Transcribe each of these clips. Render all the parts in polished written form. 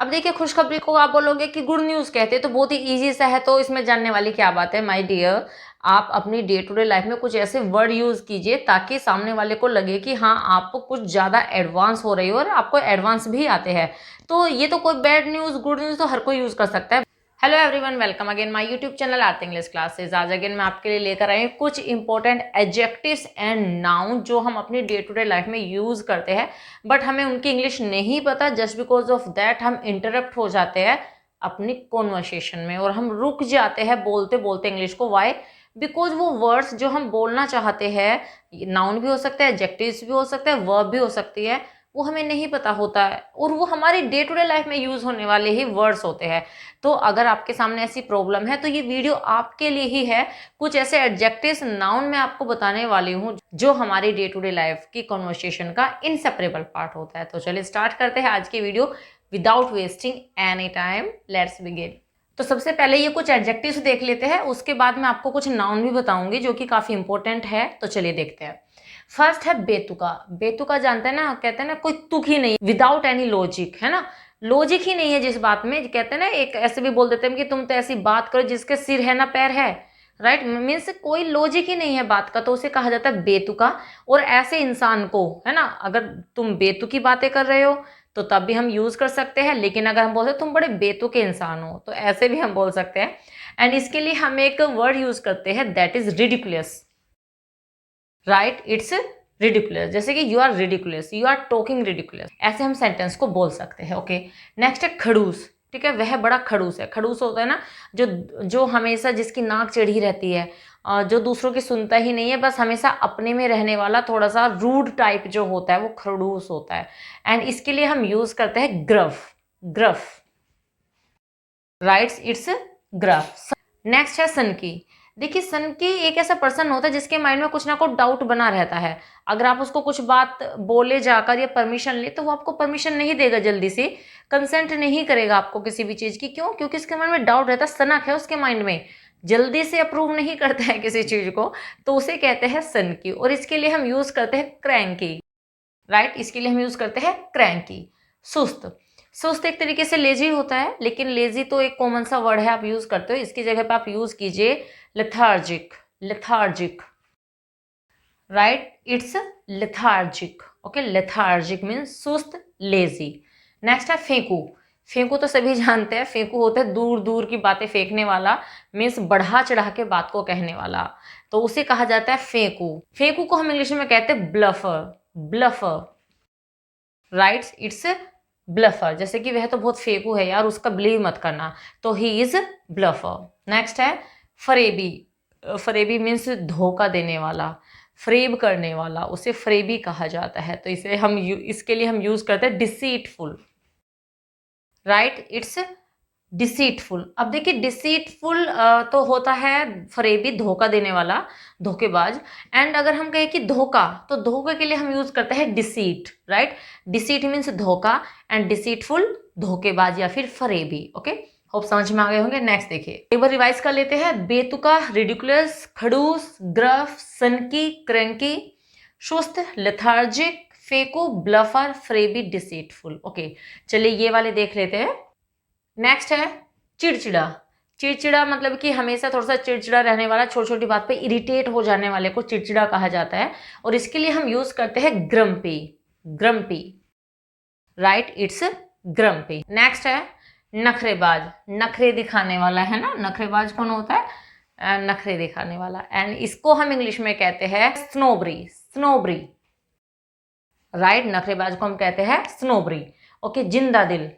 अब देखिए खुशखबरी को आप बोलोगे कि गुड न्यूज़ कहते हैं तो बहुत ही ईज़ी सा है, तो इसमें जानने वाली क्या बात है माय डियर। आप अपनी डे टू डे लाइफ में कुछ ऐसे वर्ड यूज़ कीजिए ताकि सामने वाले को लगे कि हाँ, आप कुछ ज़्यादा एडवांस हो रही हो और आपको एडवांस भी आते हैं। तो ये तो कोई बैड न्यूज़, गुड न्यूज़ तो हर कोई यूज़ कर सकता है। Hello everyone, welcome again my YouTube channel art English classes. आज अगेन मैं आपके लिए लेकर आई हूँ कुछ इंपॉर्टेंट एडजेक्टिव्स एंड नाउन जो हम अपनी डे टू डे लाइफ में यूज़ करते हैं, बट हमें उनकी इंग्लिश नहीं पता। जस्ट बिकॉज ऑफ दैट हम इंटरप्ट हो जाते हैं अपनी कॉन्वर्सेशन में और हम रुक जाते हैं बोलते बोलते इंग्लिश को। वाई? बिकॉज वो वर्ड्स जो हम बोलना चाहते हैं, नाउन भी हो सकता है, एडजेक्टिव्स भी हो सकता है, वर्ब भी हो सकती है, वो हमें नहीं पता होता है और वो हमारी डे टू डे लाइफ में यूज़ होने वाले ही वर्ड्स होते हैं। तो अगर आपके सामने ऐसी प्रॉब्लम है तो ये वीडियो आपके लिए ही है। कुछ ऐसे एडजेक्टिव्स, नाउन मैं आपको बताने वाली हूँ जो हमारी डे टू डे लाइफ की कन्वर्सेशन का इनसेपरेबल पार्ट होता है। तो चलिए स्टार्ट करते हैं आज की video without wasting any time. Let's begin. तो सबसे पहले ये कुछ एडजेक्टिव्स देख लेते हैं, उसके बाद मैं आपको कुछ नाउन भी बताऊंगी जो कि काफ़ी इंपॉर्टेंट है। तो चलिए देखते हैं। फर्स्ट है बेतुका। बेतुका जानते हैं ना, कहते हैं ना कोई तुक ही नहीं, विदाउट एनी लॉजिक, है ना। लॉजिक ही नहीं है जिस बात में, कहते हैं ना, एक ऐसे भी बोल देते हैं कि तुम तो ऐसी बात करो जिसके सिर है ना पैर है। राइट, मीन्स कोई लॉजिक ही नहीं है बात का, तो उसे कहा जाता है बेतुका। और ऐसे इंसान को, है ना, अगर तुम बेतुकी बातें कर रहे हो तो तब भी हम यूज कर सकते हैं, लेकिन अगर हम बोलते हैं तुम बड़े बेतुके इंसान हो तो ऐसे भी हम बोल सकते हैं। एंड इसके लिए हम एक वर्ड यूज करते हैं, that is ridiculous. Right, it's ridiculous. जैसे कि you are ridiculous, you are talking ridiculous, ऐसे हम सेंटेंस को बोल सकते हैं। ओके, नेक्स्ट है खड़ूस। ठीक है, वह बड़ा खड़ूस है। खड़ूस होता है ना जो जो हमेशा जिसकी नाक चढ़ी रहती है, जो दूसरों की सुनता ही नहीं है, बस हमेशा अपने में रहने वाला, थोड़ा सा रूड टाइप जो होता है वो खड़ूस होता है। एंड इसके लिए हम यूज करते हैं gruff. Gruff, rights, it's gruff. Next है सनकी। देखिए सनकी एक ऐसा पर्सन होता है जिसके माइंड में कुछ ना कुछ डाउट बना रहता है। अगर आप उसको कुछ बात बोले जाकर या परमिशन ले तो वो आपको परमिशन नहीं देगा, जल्दी से कंसेंट नहीं करेगा आपको किसी भी चीज़ की। क्यों? क्योंकि उसके माइंड में डाउट रहता है, सनक है उसके माइंड में, जल्दी से अप्रूव नहीं करता है किसी चीज़ को, तो उसे कहते हैं सनकी। और इसके लिए हम यूज़ करते हैं क्रैंकी। राइट, इसके लिए हम यूज़ करते हैं क्रैंकी। सुस्त। सुस्त एक तरीके से लेजी होता है, लेकिन लेजी तो एक कॉमन सा वर्ड है, आप यूज़ करते हो। इसकी जगह पे आप यूज़ कीजिए lethargic. Lethargic, right, it's lethargic. Okay, lethargic means सुस्त, लेजी। नेक्स्ट है फेंकू। फेंकू तो सभी जानते हैं, फेंकू होता है दूर दूर की बातें फेंकने वाला, मीन्स बढ़ा चढ़ा के बात को कहने वाला, तो उसे कहा जाता है फेंकू। फेंकू को हम इंग्लिश में कहते हैं ब्लफर। ब्लफर, राइट्स, इट्स ब्लफर। जैसे कि वह तो बहुत फेंकू है यार, उसका बिलीव मत करना, तो ही इज ब्लफर। नेक्स्ट है फरेबी। फरेबी मीन्स धोखा देने वाला, फ्रेब करने वाला, उसे फ्रेबी कहा जाता है। तो इसे हम इसके लिए हम यूज करते हैं डिसीटफुल। Right, it's deceitful. अब देखिए डिसीटफुल तो होता है फरेबी, धोखा देने वाला, धोखेबाज। एंड अगर हम कहें कि धोखा, तो धोखे के लिए हम यूज करते हैं डिसीट। राइट, डिसीट मीन्स धोखा एंड डिसीटफुल धोखेबाज या फिर फरेबी। ओके, होप समझ में आ गए होंगे। नेक्स्ट देखिए, एक बार रिवाइज कर लेते हैं। बेतुका, रिडिकुलस, खड़ूस, ग्रफ, सनकी, क्रैंकी, सुस्त, लेथार्जिक, फेको, ब्लफर, फ्रेबी, डिसीटफुल। ओके, चलिए ये वाले देख लेते हैं। नेक्स्ट है चिड़चिड़ा। चिड़चिड़ा मतलब कि हमेशा थोड़ा सा चिड़चिड़ा रहने वाला, छोटी छोटी बात पे इरिटेट हो जाने वाले को चिड़चिड़ा कहा जाता है, और इसके लिए हम यूज करते हैं grumpy. Grumpy, right, it's grumpy. Next है नखरेबाज। नखरे दिखाने वाला, है ना, नखरेबाज कौन होता है? नखरे दिखाने वाला। एंड इसको हम इंग्लिश में कहते हैं स्नोबरी। स्नोबरी, राइट, नखरेबाज को हम कहते हैं स्नोबरी। ओके, जिंदा दिल।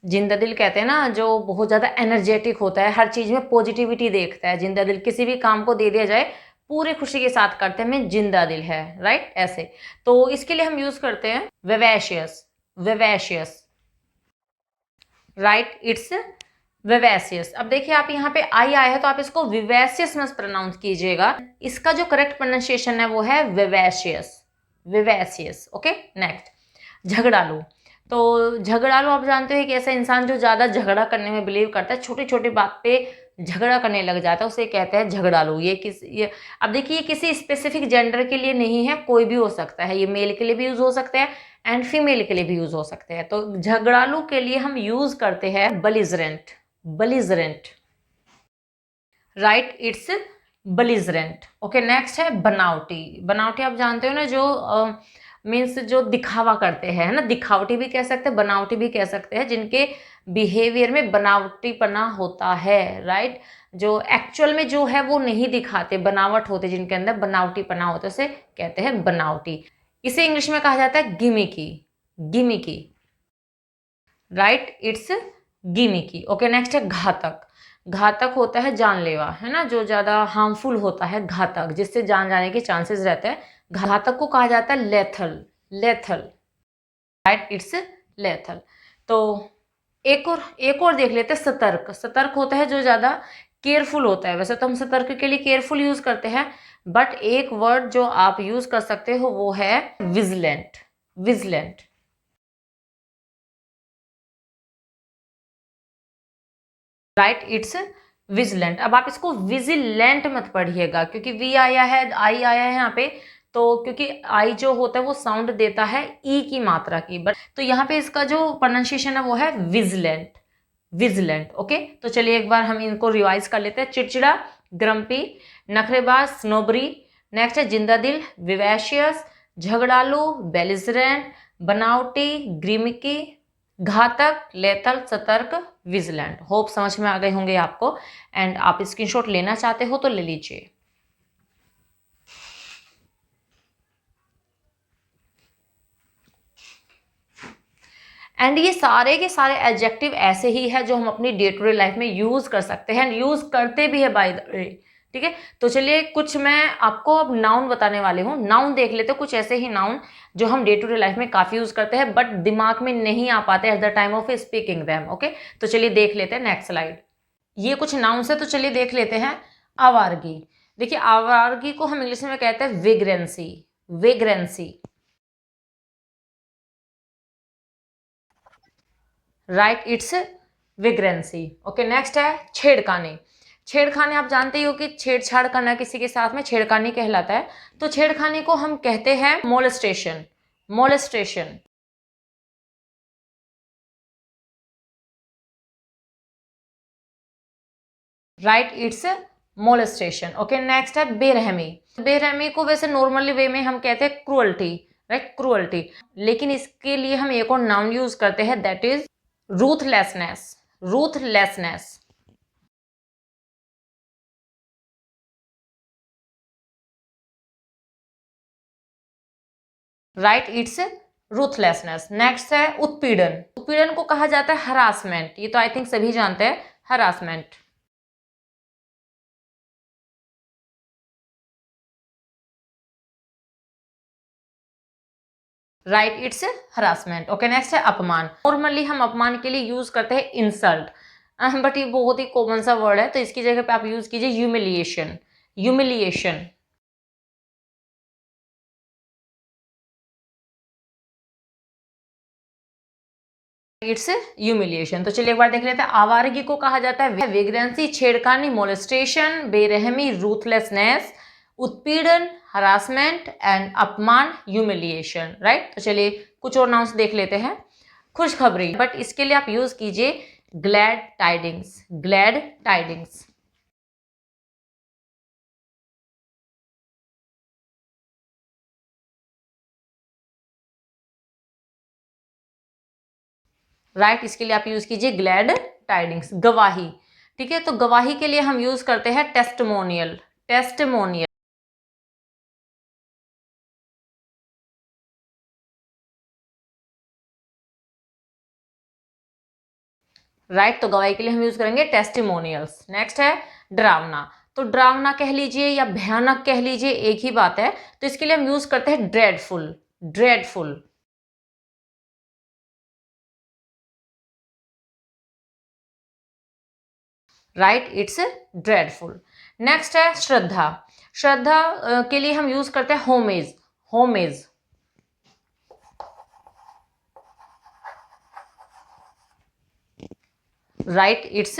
जिंदा दिल कहते हैं ना जो बहुत ज़्यादा एनर्जेटिक होता है, हर चीज़ में पॉजिटिविटी देखता है। जिंदा दिल, किसी भी काम को दे दिया जाए पूरी खुशी के साथ करते हैं, मैं जिंदा दिल है। राइट, ऐसे। तो इसके लिए हम यूज करते हैं vivacious. Vivacious, right, it's vivacious. अब देखिए आप यहाँ पे आई आया है तो आप इसको विवेशियस मत प्रोनाउंस कीजिएगा, इसका जो करेक्ट प्रोनाउंसिएशन है वो है विवेशियस। विवेशियस। ओके, नेक्स्ट झगड़ालू। तो झगड़ालू आप जानते हो कि ऐसा इंसान जो ज़्यादा झगड़ा करने में बिलीव करता है, छोटी छोटी बात पे झगड़ा करने लग जाता है उसे कहते हैं झगड़ालू। ये अब देखिए ये किसी स्पेसिफिक जेंडर के लिए नहीं है, कोई भी हो सकता है, ये मेल के लिए भी यूज हो सकते हैं एंड फीमेल के लिए भी यूज हो सकते हैं। तो झगड़ालू के लिए हम यूज करते हैं बलिजरेंट, बलिजरेंट, राइट, इट्स बलिजरेंट। ओके, नेक्स्ट है बनावटी। बनावटी आप जानते हो ना, जो मीन्स जो दिखावा करते हैं, है ना, दिखावटी भी कह सकते हैं, बनावटी भी कह सकते हैं, जिनके बिहेवियर में बनावटीपना होता है, राइट, जो एक्चुअल में जो है वो नहीं दिखाते, बनावट होते, जिनके अंदर बनावटीपना होता है, उसे कहते हैं बनावटी। इसे इंग्लिश में कहा जाता है gimmicky, gimmicky, right, it's gimmicky. Okay, next है घातक। घातक होता है जानलेवा, है ना, जो ज्यादा हार्मफुल होता है, घातक, जिससे जान जाने के चांसेस रहते हैं। घातक को कहा जाता है lethal, lethal, right, it's lethal. तो एक और देख लेते हैं सतर्क। सतर्क होता है जो ज्यादा केयरफुल होता है। वैसे तो हम सतर्क के लिए केयरफुल यूज करते हैं, बट एक वर्ड जो आप यूज कर सकते हो वो है vigilant, vigilant, right, it's vigilant. अब आप इसको विजिलेंट मत पढ़िएगा, क्योंकि वी आया है, आई आया है यहाँ पे, तो क्योंकि आई जो होता है वो साउंड देता है ई की मात्रा की, बट तो यहाँ पे इसका जो प्रोनाउंसिएशन है वो है विजिलेंट, विजिलेंट। ओके, तो चलिए एक बार हम इनको रिवाइज कर लेते हैं। चिड़चिड़ा, ग्रम्पी, नखरेबाज, स्नोबरी, नेक्स्ट है जिंदा दिल, विवैशियस, झगड़ालू, बेलिजरेंट, बनावटी, ग्रीमिकी, घातक, लेथल, सतर्क, विजिलेंट। होप समझ में आ गए होंगे आपको, एंड आप स्क्रीनशॉट लेना चाहते हो तो ले लीजिए। एंड ये सारे के सारे एडजेक्टिव ऐसे ही है जो हम अपनी डे टू डे लाइफ में यूज कर सकते हैं, यूज करते भी है बाय द वे। ठीक है, तो चलिए कुछ मैं आपको अब नाउन बताने वाले हूँ। नाउन देख लेते, कुछ ऐसे ही नाउन जो हम डे टू डे लाइफ में काफी यूज करते हैं, बट दिमाग में नहीं आ पाते at the time of speaking them. Okay, तो चलिए देख लेते हैं नेक्स्ट स्लाइड। ये कुछ नाउन है, तो चलिए देख लेते हैं। आवारगी। देखिए आवारगी को हम इंग्लिश में कहते हैं वेग्रेंसी, वेग्रेंसी, राइट, इट्स विग्रेंसी। ओके, नेक्स्ट है छेड़खानी। छेड़खानी आप जानते ही हो कि छेड़छाड़ करना किसी के साथ में छेड़खानी कहलाता है। तो छेड़खानी को हम कहते हैं molestation, molestation, right, it's molestation. Okay, next है बेरहमी। बेरहमी को वैसे नॉर्मली वे में हम कहते हैं क्रुअल्टी, राइट, क्रुअल्टी, लेकिन इसके लिए हम एक और नाउन यूज करते हैं, that is ruthlessness, ruthlessness, right, it's ruthlessness. Next है उत्पीड़न। उत्पीड़न को कहा जाता है हरासमेंट, ये तो आई थिंक सभी जानते हैं, harassment, right, it's harassment. Okay, next है अपमान। नॉर्मली हम अपमान के लिए यूज करते हैं इंसल्ट, बट ये बहुत ही कॉमन सा वर्ड है, तो इसकी जगह पे आप यूज कीजिए ह्यूमिलिएशन, ह्यूमिलिएशन, इट्स ह्यूमिलिएशन। तो चलिए एक बार देख लेते हैं। आवारगी को कहा जाता है वेग्रेंसी, छेड़खानी, मोलेस्टेशन, बेरहमी, रूथलेसनेस, उत्पीड़न, हरासमेंट एंड अपमान, ह्यूमिलिएशन, राइट। तो चलिए कुछ और नाउन्स देख लेते हैं। खुशखबरी, बट इसके लिए आप यूज कीजिए glad tidings, glad tidings, right, इसके लिए आप यूज कीजिए ग्लैड टाइडिंग्स। गवाही, ठीक है, तो गवाही के लिए हम यूज करते हैं टेस्टिमोनियल, टेस्टिमोनियल, राइट, तो गवाही के लिए हम यूज करेंगे टेस्टिमोनियल्स। नेक्स्ट है डरावना। तो डरावना कह लीजिए या भयानक कह लीजिए, एक ही बात है, तो इसके लिए हम यूज करते हैं dreadful, dreadful, right, it's dreadful. Next है श्रद्धा। श्रद्धा के लिए हम यूज करते हैं homage, homage, right, it's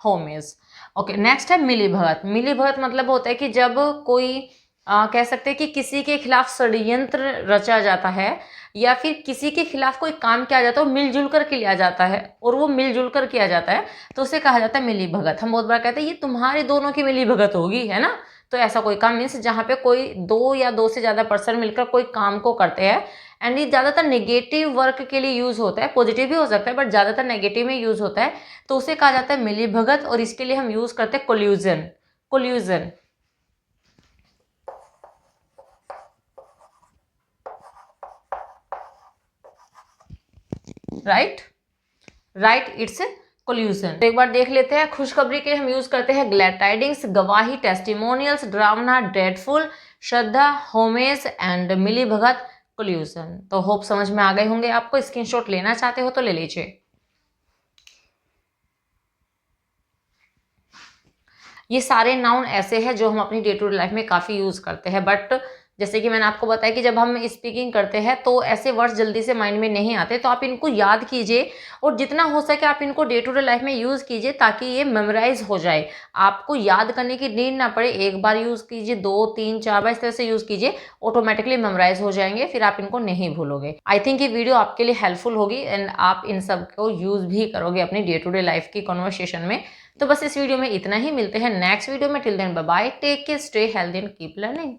homage. Okay, next है मिली भगत। मिली भगत मतलब होता है कि जब कोई कह सकते हैं कि किसी के खिलाफ षड्यंत्र रचा जाता है या फिर किसी के खिलाफ कोई काम किया जाता है, वो मिलजुल कर के लिया जाता है और वो मिलजुल कर किया जाता है, तो उसे कहा जाता है मिली भगत। हम बहुत बार कहते हैं ये तुम्हारे दोनों की मिली भगत होगी, है ना। तो ऐसा कोई काम मीन्स जहाँ पे कोई दो या दो से ज़्यादा पर्सन मिलकर कोई काम को करते हैं, एंड ये ज़्यादातर नेगेटिव वर्क के लिए यूज़ होता है, पॉजिटिव भी हो सकता है बट ज़्यादातर नेगेटिव में यूज़ होता है, तो उसे कहा जाता है मिली भगत। और इसके लिए हम यूज़ करते हैं collusion. Collusion, right, right, it's collusion. तो एक बार देख लेते हैं। खुशखबरी के हम यूज करते हैं ग्लैड टाइडिंग्स, गवाही, टेस्टिमोनियल्स, ड्रामना, ड्रेडफुल, श्रद्धा, होमेज एंड मिली भगत, कोल्यूजन। तो होप समझ में आ गए होंगे आपको। स्क्रीनशॉट लेना चाहते हो तो ले लीजिए। ये सारे नाउन ऐसे हैं जो हम अपनी डे टू डे लाइफ में काफ़ी यूज़ करते हैं, बट जैसे कि मैंने आपको बताया कि जब हम स्पीकिंग करते हैं तो ऐसे वर्ड्स जल्दी से माइंड में नहीं आते, तो आप इनको याद कीजिए और जितना हो सके आप इनको डे टू डे लाइफ में यूज़ कीजिए ताकि ये मेमोराइज हो जाए। आपको याद करने की नीड ना पड़े, एक बार यूज़ कीजिए, 2 3 4 बार इस तरह से यूज़ कीजिए, ऑटोमेटिकली मेमोराइज हो जाएंगे, फिर आप इनको नहीं भूलोगे। आई थिंक ये वीडियो आपके लिए हेल्पफुल होगी एंड आप इन सब को यूज़ भी करोगे अपनी डे टू डे लाइफ की कॉन्वर्सेशन में। तो बस इस वीडियो में इतना ही, मिलते हैं नेक्स्ट वीडियो में। Till then bye bye, take care, stay healthy and keep learning.